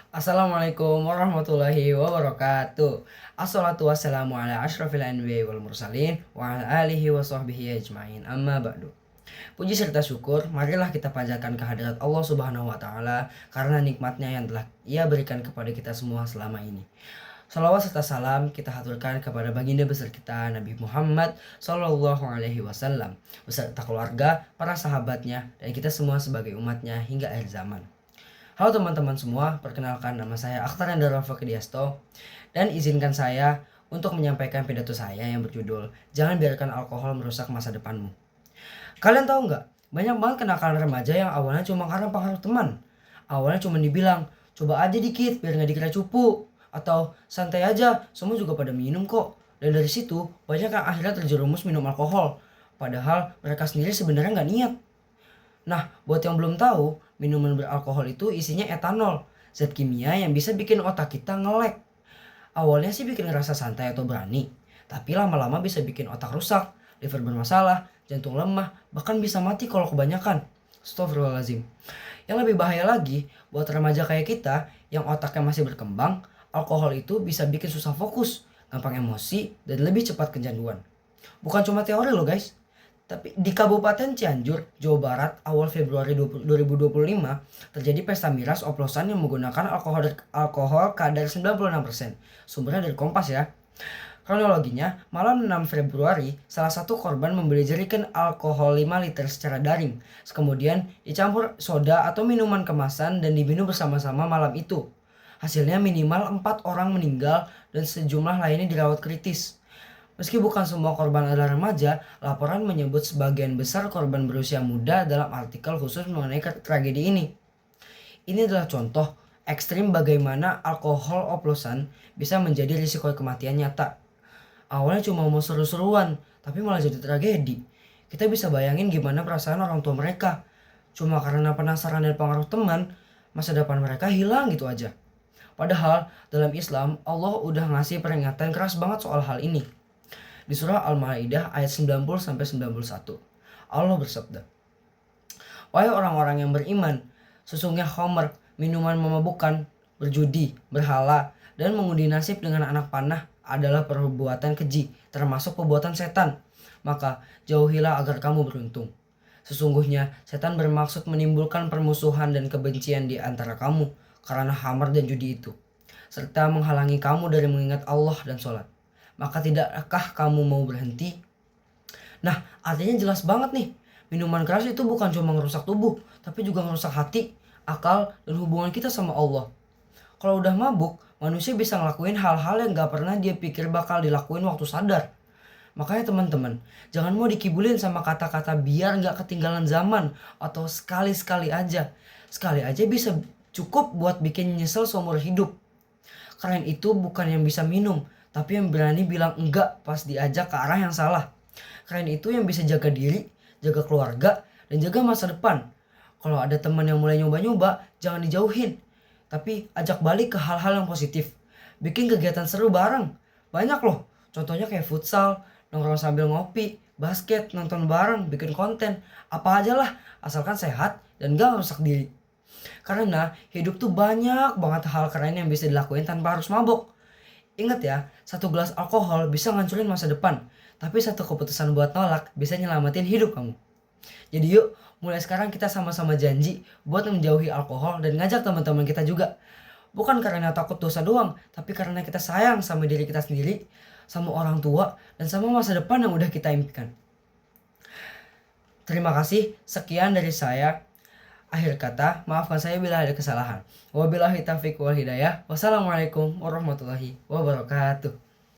Assalamualaikum warahmatullahi wabarakatuh. Assalatu wassalamu ala ashrafil anbiya'i wal mursalin wa ala alihi wa sahbihi ajma'in. Amma ba'du. Puji serta syukur, marilah kita panjatkan kehadirat Allah Subhanahu wa taala karena nikmatnya yang telah Ia berikan kepada kita semua selama ini. Salawat serta salam kita haturkan kepada baginda besar kita Nabi Muhammad Sallallahu Alaihi Wasallam beserta keluarga, para sahabatnya, dan kita semua sebagai umatnya hingga akhir zaman. Halo teman-teman semua, perkenalkan nama saya Akhtar Endara Fakridiasto dan izinkan saya untuk menyampaikan pidato saya yang berjudul Jangan Biarkan Alkohol Merusak Masa Depanmu. Kalian tahu nggak? Banyak banget kenakalan remaja yang awalnya cuma karena pengaruh teman. Awalnya cuma dibilang, coba aja dikit biar nggak dikira cupu. Atau santai aja, semua juga pada minum kok. Dan dari situ, banyak yang akhirnya terjerumus minum alkohol. Padahal mereka sendiri sebenarnya nggak niat. Nah, buat yang belum tahu, minuman beralkohol itu isinya etanol, zat kimia yang bisa bikin otak kita ngelek. Awalnya sih bikin ngerasa santai atau berani, tapi lama-lama bisa bikin otak rusak, liver bermasalah, jantung lemah, bahkan bisa mati kalau kebanyakan. Astagfirullahaladzim. Yang lebih bahaya lagi, buat remaja kayak kita yang otaknya masih berkembang, alkohol itu bisa bikin susah fokus, gampang emosi, dan lebih cepat kecanduan. Bukan cuma teori loh guys. Tapi di Kabupaten Cianjur, Jawa Barat, awal Februari 2025, terjadi pesta miras oplosan yang menggunakan alkohol kadar 96%. Sumbernya dari Kompas ya. Kronologinya, malam 6 Februari, salah satu korban membeli jerigen alkohol 5 liter secara daring. Kemudian dicampur soda atau minuman kemasan dan diminum bersama-sama malam itu. Hasilnya minimal 4 orang meninggal dan sejumlah lainnya dirawat kritis. Meski bukan semua korban adalah remaja, laporan menyebut sebagian besar korban berusia muda dalam artikel khusus mengenai tragedi ini. Ini adalah contoh ekstrim bagaimana alkohol oplosan bisa menjadi risiko kematian nyata. Awalnya cuma mau seru-seruan, tapi malah jadi tragedi. Kita bisa bayangin gimana perasaan orang tua mereka. Cuma karena penasaran dan pengaruh teman, masa depan mereka hilang gitu aja. Padahal dalam Islam, Allah udah ngasih peringatan keras banget soal hal ini. Di surah Al-Maidah ayat 90-91, Allah bersabda, "Wahai orang-orang yang beriman, sesungguhnya khamr, minuman memabukkan, berjudi, berhala, dan mengundi nasib dengan anak panah adalah perbuatan keji, termasuk perbuatan setan. Maka jauhilah agar kamu beruntung. Sesungguhnya setan bermaksud menimbulkan permusuhan dan kebencian di antara kamu karena khamr dan judi itu, serta menghalangi kamu dari mengingat Allah dan sholat. Maka tidakkah kamu mau berhenti?" Nah, artinya jelas banget nih. Minuman keras itu bukan cuma merusak tubuh, tapi juga merusak hati, akal, dan hubungan kita sama Allah. Kalau udah mabuk, manusia bisa ngelakuin hal-hal yang gak pernah dia pikir bakal dilakuin waktu sadar. Makanya teman-teman, jangan mau dikibulin sama kata-kata biar gak ketinggalan zaman, atau sekali-sekali aja. Sekali aja bisa cukup buat bikin nyesel seumur hidup. Kalian itu bukan yang bisa minum, tapi yang berani bilang enggak pas diajak ke arah yang salah. Kalian itu yang bisa jaga diri, jaga keluarga, dan jaga masa depan. Kalau ada teman yang mulai nyoba-nyoba, jangan dijauhin, tapi ajak balik ke hal-hal yang positif. Bikin kegiatan seru bareng. Banyak loh, contohnya kayak futsal, nongkrong sambil ngopi, basket, nonton bareng, bikin konten. Apa aja lah, asalkan sehat dan gak merusak diri. Karena hidup tuh banyak banget hal keren yang bisa dilakuin tanpa harus mabok. Ingat ya, satu gelas alkohol bisa ngancurin masa depan, tapi satu keputusan buat nolak bisa nyelamatin hidup kamu. Jadi yuk, mulai sekarang kita sama-sama janji buat menjauhi alkohol dan ngajak teman-teman kita juga. Bukan karena takut dosa doang, tapi karena kita sayang sama diri kita sendiri, sama orang tua, dan sama masa depan yang udah kita impikan. Terima kasih, sekian dari saya. Akhir kata, maafkan saya bila ada kesalahan. Wabillahi taufiq wal hidayah. Wassalamualaikum warahmatullahi wabarakatuh.